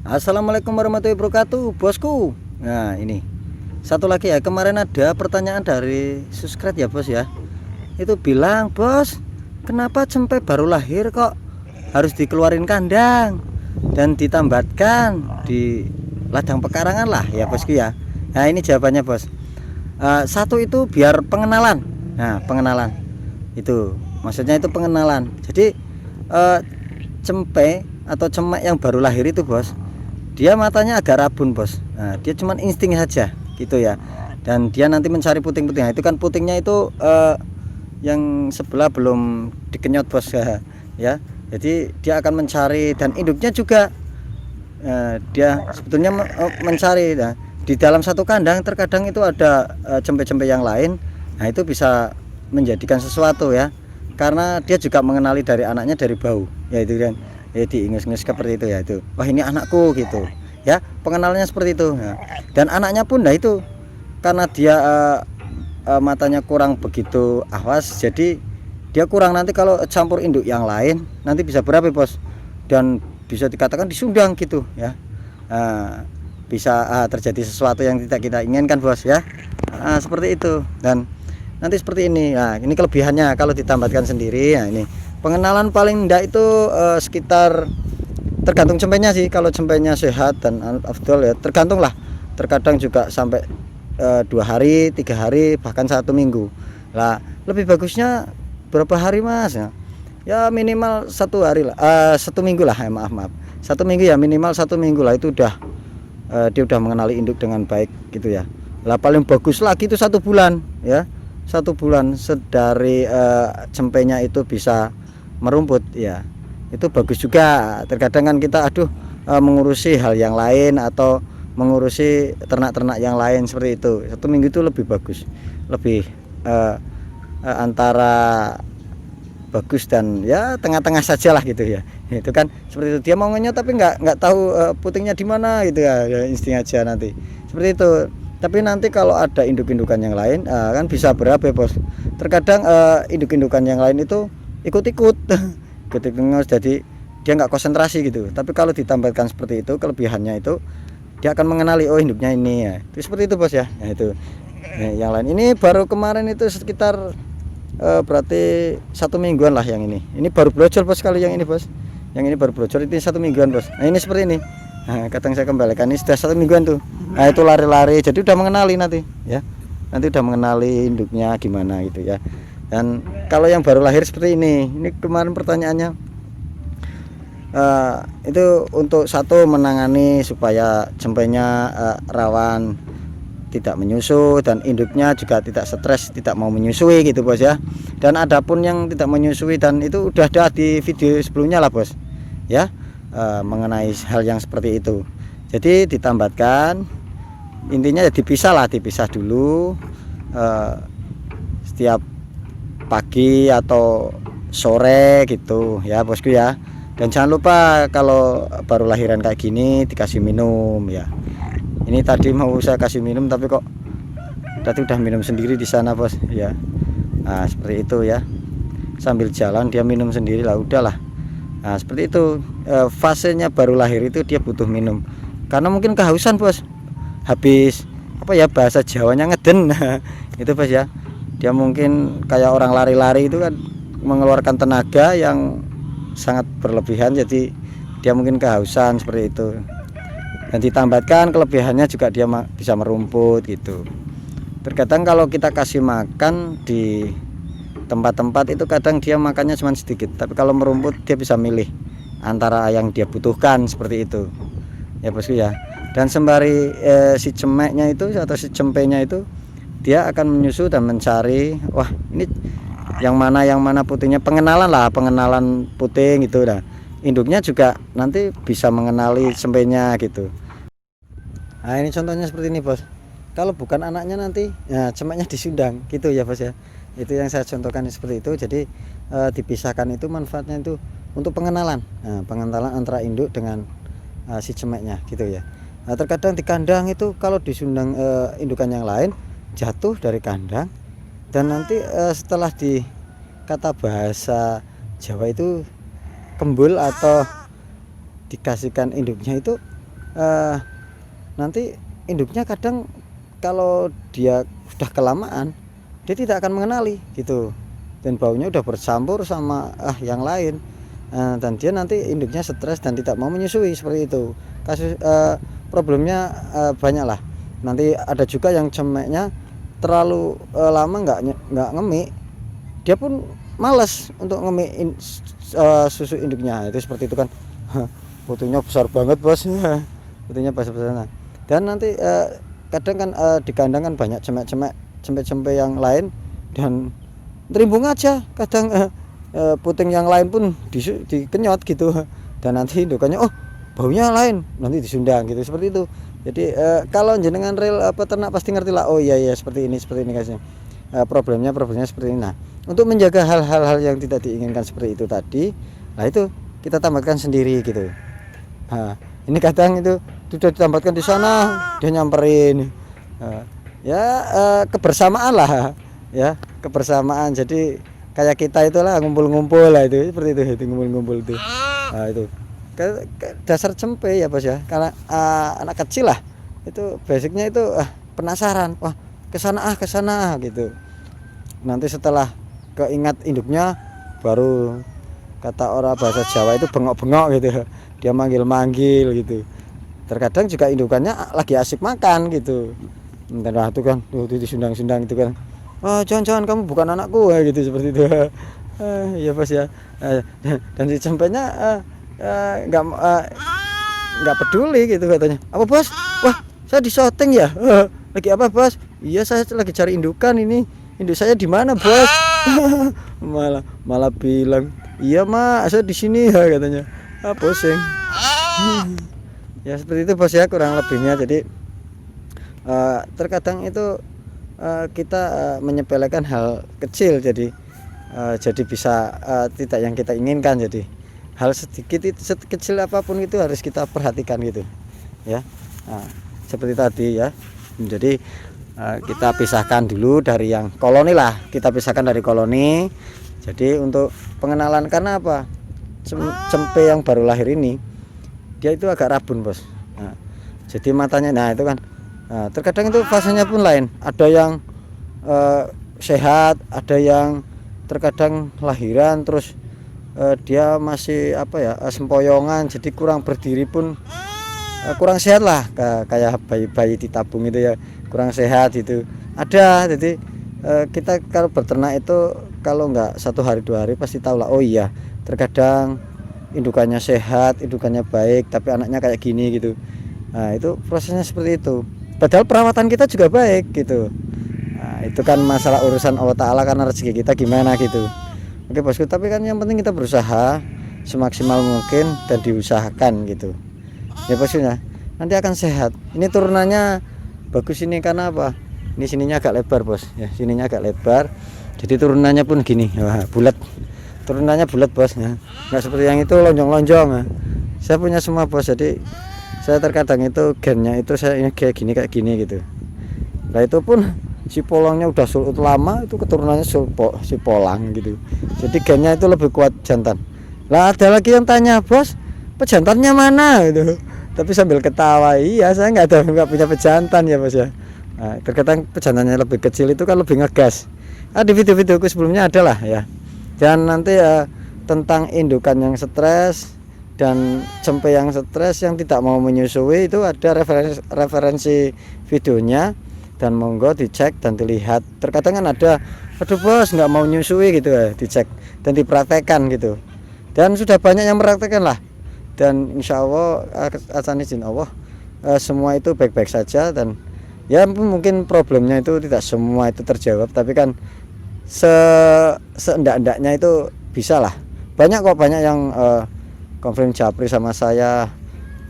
Assalamualaikum warahmatullahi wabarakatuh, bosku. Nah, ini satu lagi ya, kemarin ada pertanyaan dari subscribe ya, bos ya. Itu bilang, "Bos, kenapa cempe baru lahir kok harus dikeluarin kandang dan ditambatkan di ladang pekarangan lah ya, bosku ya?" Nah, ini jawabannya, bos. Satu itu biar pengenalan. Nah, pengenalan. Itu maksudnya itu pengenalan. Jadi cempe atau cemek yang baru lahir itu, bos, dia matanya agak rabun, bos. Nah, dia cuman insting saja gitu ya, dan dia nanti mencari puting-puting. Nah, itu kan putingnya itu yang sebelah belum dikenyot, bos ya. Jadi dia akan mencari, dan induknya juga dia sebetulnya mencari. Nah, di dalam satu kandang terkadang itu ada cempe-cempe yang lain. Nah, itu bisa menjadikan sesuatu ya, karena dia juga mengenali dari anaknya dari bau ya, itu kan ya, diingus-ingus seperti itu ya, itu wah ini anakku gitu ya, pengenalannya seperti itu ya. Dan anaknya pun, nah itu karena dia matanya kurang begitu awas, jadi dia kurang, nanti kalau campur induk yang lain nanti bisa berabe, bos, dan bisa dikatakan disundang gitu ya. Bisa terjadi sesuatu yang tidak kita inginkan, bos ya. Seperti itu, dan nanti seperti ini. Nah, ini kelebihannya kalau ditambatkan sendiri. Nah, ini pengenalan paling enggak itu sekitar, tergantung cempenya sih. Kalau cempenya sehat dan afdol ya, tergantung lah, terkadang juga sampai 2 hari, 3 hari, bahkan 1 minggu lah. Lebih bagusnya berapa hari, mas? Ya minimal 1 hari lah, 1 minggu lah ya, maaf 1 minggu ya, minimal 1 minggu lah, itu udah dia udah mengenali induk dengan baik gitu ya. Lah paling bagus lagi itu 1 bulan ya, 1 bulan sedari cempenya itu bisa merumput ya, itu bagus juga. Terkadang kan kita mengurusi hal yang lain atau mengurusi ternak-ternak yang lain, seperti itu. 1 minggu itu lebih bagus, lebih antara bagus dan ya tengah-tengah saja lah gitu ya. Itu kan seperti itu, dia mau ngenyot tapi nggak tahu putingnya di mana gitu ya, insting aja nanti seperti itu. Tapi nanti kalau ada induk-indukan yang lain kan bisa berabe, bos. Terkadang induk-indukan yang lain itu ikut-ikut jadi dia nggak konsentrasi gitu. Tapi kalau ditambahkan seperti itu, kelebihannya itu dia akan mengenali, oh induknya ini ya, itu seperti itu, bos ya. Nah, itu yang lain ini baru kemarin itu sekitar berarti 1 mingguan lah. Yang ini baru brojol, bos, sekali yang ini, bos. Yang ini baru brojol, itu 1 mingguan, bos. Nah, ini seperti ini. Nah, kadang saya kembalikan, ini sudah 1 mingguan tuh. Nah, itu lari-lari, jadi udah mengenali nanti ya, nanti udah mengenali induknya gimana gitu ya. Dan kalau yang baru lahir seperti ini kemarin pertanyaannya itu untuk satu, menangani supaya cempenya rawan tidak menyusu, dan induknya juga tidak stres, tidak mau menyusui gitu, bos ya. Dan adapun yang tidak menyusui, dan itu udah ada di video sebelumnya lah, bos ya, mengenai hal yang seperti itu. Jadi ditambatkan, intinya ya dipisah dulu setiap pagi atau sore gitu ya, bosku ya. Dan jangan lupa kalau baru lahiran kayak gini dikasih minum ya. Ini tadi mau saya kasih minum tapi kok tadi udah minum sendiri di sana, bos ya. Nah, seperti itu ya, sambil jalan dia minum sendiri lah, udahlah. Nah, seperti itu. Fasenya baru lahir itu dia butuh minum karena mungkin kehausan, bos, habis apa ya, bahasa Jawanya ngeden. Itu, bos ya, dia mungkin kayak orang lari-lari itu kan mengeluarkan tenaga yang sangat berlebihan, jadi dia mungkin kehausan, seperti itu. Dan ditambahkan kelebihannya juga dia bisa merumput gitu. Terkadang kalau kita kasih makan di tempat-tempat itu kadang dia makannya cuma sedikit, tapi kalau merumput dia bisa milih antara yang dia butuhkan, seperti itu ya, bosku ya. Dan sembari si cemeknya itu atau si cempenya itu dia akan menyusu dan mencari, wah ini yang mana putingnya, pengenalan puting gitu. Nah, induknya juga nanti bisa mengenali cempenya gitu. Nah, ini contohnya seperti ini, bos. Kalau bukan anaknya nanti ya cemeknya disundang gitu ya, bos ya. Itu yang saya contohkan seperti itu. Jadi dipisahkan itu manfaatnya itu untuk pengenalan. Nah, pengenalan antara induk dengan si cemeknya gitu ya. Nah, terkadang di kandang itu kalau disundang indukan yang lain jatuh dari kandang, dan nanti setelah di kata bahasa Jawa itu kembul atau dikasihkan induknya itu nanti induknya kadang kalau dia sudah kelamaan dia tidak akan mengenali gitu, dan baunya udah bercampur sama yang lain. Dan dia nanti induknya stres dan tidak mau menyusui seperti itu. Kasus problemnya banyak lah. Nanti ada juga yang cemeknya terlalu lama nggak ngemik, dia pun malas untuk ngemik susu induknya. Itu seperti itu kan. Butuhnya besar banget bos. Butuhnya besar-besar. Dan nanti kadang kan di kandang kan banyak cempe yang lain dan terimbung aja kadang. Puting yang lain pun dikenyot gitu, dan nanti indukannya baunya lain, nanti disundang gitu, seperti itu. Jadi kalau jenengan real peternak pasti ngerti lah, oh iya seperti ini guysnya. Problemnya seperti ini. Nah, untuk menjaga hal-hal yang tidak diinginkan seperti itu tadi, nah itu kita tambahkan sendiri gitu. Nah, ini kadang itu sudah ditambahkan di sana dia nyamperin. Kebersamaan lah ya, kebersamaan. Jadi kayak kita itulah ngumpul-ngumpul lah, itu seperti itu ngumpul-ngumpul itu. Nah, itu dasar cempe ya bos ya, karena anak kecil lah itu basicnya itu penasaran, wah kesana gitu. Nanti setelah keingat induknya baru kata orang bahasa Jawa itu bengok-bengok gitu, dia manggil-manggil gitu. Terkadang juga indukannya lagi asik makan gitu, nah itu kan tuh disundang-sundang itu kan, jangan kamu bukan anakku gitu, seperti itu. Ya bos ya. Dan si cempenya nggak peduli gitu katanya. Apa bos? Wah, saya di syuting ya. Lagi apa bos? Iya, saya lagi cari indukan, ini induk saya di mana bos? malah bilang, iya mak, saya di sini ya katanya. Pusing. Ya seperti itu bos ya, kurang lebihnya. Jadi terkadang itu kita menyepelekan hal kecil jadi bisa tidak yang kita inginkan. Jadi hal sedikit itu, sekecil apapun itu harus kita perhatikan gitu ya. Nah, seperti tadi ya. Jadi kita pisahkan dulu dari yang koloni lah, kita pisahkan dari koloni. Jadi untuk pengenalan, karena apa, cempe yang baru lahir ini dia itu agak rabun bos. Nah, jadi matanya, nah itu kan, terkadang itu fasenya pun lain. Ada yang sehat, ada yang terkadang lahiran terus dia masih sempoyongan, jadi kurang berdiri pun kurang sehat lah, kayak bayi-bayi ditabung itu ya, kurang sehat itu ada. Jadi kita kalau beternak itu kalau nggak 1 hari 2 hari pasti tahu lah, oh iya terkadang indukannya sehat, indukannya baik, tapi anaknya kayak gini gitu. Nah itu prosesnya seperti itu, padahal perawatan kita juga baik gitu. Nah, itu kan masalah urusan Allah Ta'ala, karena rezeki kita gimana gitu. Oke bosku, tapi kan yang penting kita berusaha semaksimal mungkin dan diusahakan gitu ya bosku ya, nanti akan sehat. Ini turunannya bagus ini karena apa, ini sininya agak lebar bos ya, sininya agak lebar, jadi turunannya pun gini, wah, bulat, turunannya bulat bos ya, nggak seperti yang itu lonjong-lonjong ya. Saya punya semua bos, jadi saya terkadang itu gennya itu saya ini kayak gini gitu. Nah itu pun si polangnya udah surut lama, itu keturunannya si polang gitu, jadi gennya itu lebih kuat jantan. Lah ada lagi yang tanya, bos pejantannya mana gitu, tapi sambil ketawa, iya saya nggak punya pejantan ya bos ya. Nah, terkadang pejantannya lebih kecil itu kan lebih ngegas. Di video-videoku sebelumnya adalah ya. Dan nanti tentang indukan yang stres dan cempe yang stres yang tidak mau menyusui itu ada referensi videonya, dan monggo dicek dan dilihat. Terkadang kan ada, aduh bos nggak mau nyusui gitu ya, dicek dan dipraktekkan gitu, dan sudah banyak yang mempraktekkan lah, dan insya Allah atas izin Allah semua itu baik-baik saja. Dan ya mungkin problemnya itu tidak semua itu terjawab, tapi kan seendak-endaknya itu bisa lah. Banyak yang konfirm japri sama saya,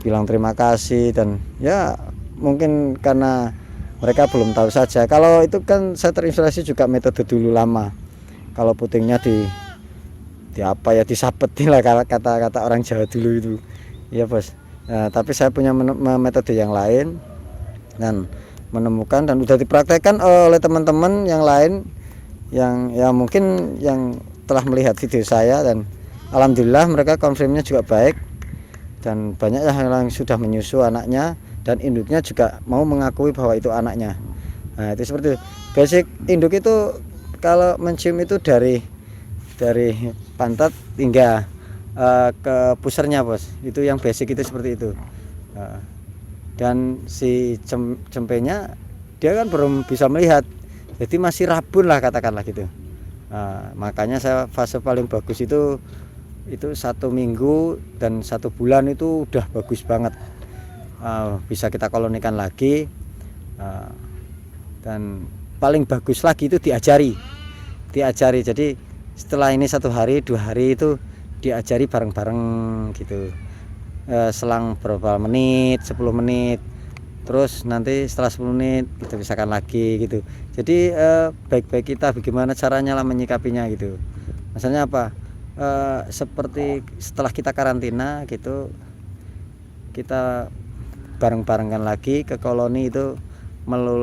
bilang terima kasih, dan ya mungkin karena mereka belum tahu saja. Kalau itu kan saya terinspirasi juga metode dulu lama, kalau putingnya disapetin lah, kata orang Jawa dulu itu ya bos. Nah, tapi saya punya metode yang lain dan menemukan dan sudah dipraktekkan oleh teman-teman yang lain yang mungkin yang telah melihat video saya, dan alhamdulillah mereka konfirmnya juga baik. dan banyak yang sudah menyusu anaknya, dan induknya juga mau mengakui bahwa itu anaknya. Nah itu seperti itu. Basic induk itu kalau mencium itu dari pantat hingga ke pusernya bos, itu yang basic itu seperti itu. Dan si cempenya dia kan belum bisa melihat, jadi masih rabun lah katakanlah gitu. Makanya saya fase paling bagus itu 1 minggu dan 1 bulan itu udah bagus banget. Bisa kita kolonikan lagi, dan paling bagus lagi itu diajari. Jadi setelah ini 1 hari 2 hari itu diajari bareng-bareng gitu, selang berapa menit, 10 menit, terus nanti setelah 10 menit kita pisahkan lagi gitu. Jadi baik-baik kita bagaimana caranya lah menyikapinya gitu. Misalnya apa, seperti setelah kita karantina gitu, kita bareng-barengkan lagi ke koloni itu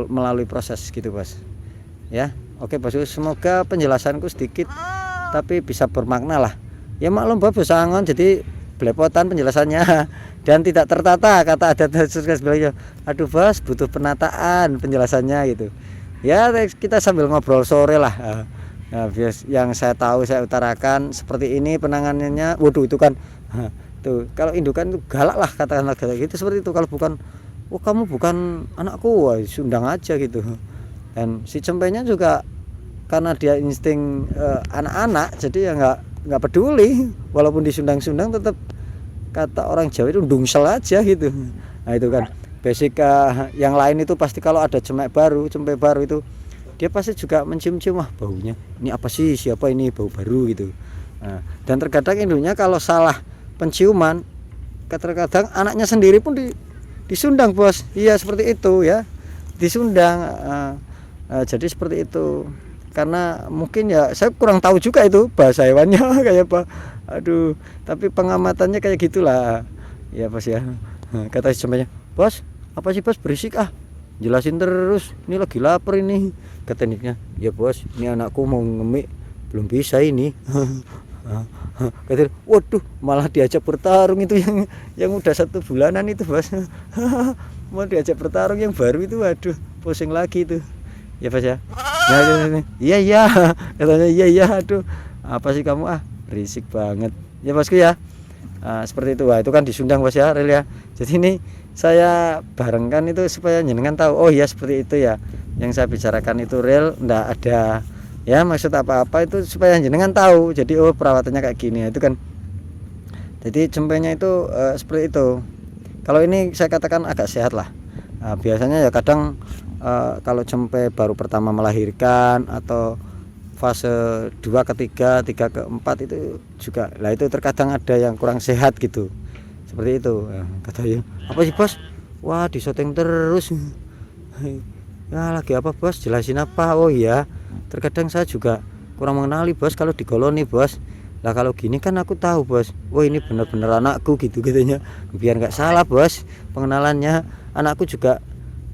melalui proses gitu bos ya. Oke bos, semoga penjelasanku sedikit tapi bisa bermakna lah ya. Maklum bos angon jadi belepotan penjelasannya dan tidak tertata, kata ada sebelumnya. Aduh bos, butuh penataan penjelasannya gitu ya. Kita sambil ngobrol sore lah. Nah, yang saya tahu saya utarakan seperti ini penanganannya. Waduh itu kan tuh kalau indukan itu galak lah katakanlah gitu, seperti itu. Kalau bukan, oh kamu bukan anakku, wah sundang aja gitu. Dan si cempenya juga karena dia insting anak-anak, jadi ya nggak peduli walaupun disundang-sundang, tetap kata orang Jawa itu ndungsel aja gitu. Nah itu kan basic. Yang lain itu pasti kalau ada cempe baru itu dia pasti juga mencium-cium, wah baunya ini apa sih, siapa ini, bau baru gitu. Nah, dan terkadang induknya kalau salah penciuman, kadang anaknya sendiri pun disundang bos. Iya seperti itu ya, disundang. Jadi seperti itu, karena mungkin ya saya kurang tahu juga itu bahasa hewannya kayak apa. Aduh, tapi pengamatannya kayak gitulah ya bos ya. Kata si cempenya, bos apa sih bos, berisik jelasin terus, ini lagi lapar ini. Kata tekniknya, ya bos ini anakku mau ngemik belum bisa ini. Kata, waduh malah diajak bertarung itu yang udah 1 bulanan itu bos. Mau diajak bertarung yang baru itu, waduh pusing lagi itu ya bos ya. Iya katanya, iya aduh apa sih kamu, berisik banget ya bosku ya. Seperti itu. Wah itu kan disundang bos ya, real ya. Jadi ini saya barengkan itu supaya jenengan tahu, oh ya seperti itu ya, yang saya bicarakan itu real, enggak ada ya maksud apa-apa, itu supaya jenengan tahu. Jadi oh perawatannya kayak gini itu kan. Jadi cempenya itu seperti itu. Kalau ini saya katakan agak sehat lah. Biasanya ya kadang kalau cempe baru pertama melahirkan atau fase 2 ke 3 ke 4 itu juga lah, itu terkadang ada yang kurang sehat gitu. Seperti itu. Katanya, apa sih bos? Wah disetting terus. Ya lagi apa bos, jelasin apa. Oh iya, terkadang saya juga kurang mengenali bos kalau di koloni bos. Lah kalau gini kan aku tahu bos, oh ini benar-benar anakku gitu katanya. Biar nggak salah bos pengenalannya, anakku juga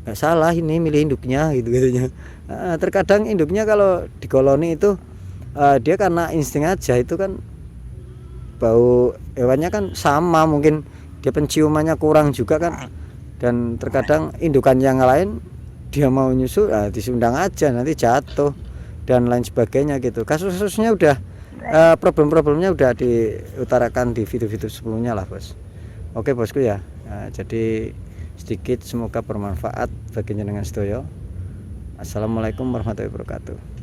nggak salah ini milih induknya gitu katanya. Terkadang induknya kalau di koloni itu dia karena insting aja, itu kan bau hewannya kan sama, mungkin dia penciumannya kurang juga kan. Dan terkadang indukan yang lain dia mau nyusu, disundang aja nanti jatuh dan lain sebagainya gitu. Kasus-kasusnya udah problem-problemnya udah diutarakan di video-video sebelumnya lah bos. Oke bosku ya. Jadi sedikit semoga bermanfaat bagi jenengan sedoyo. Assalamualaikum warahmatullahi wabarakatuh.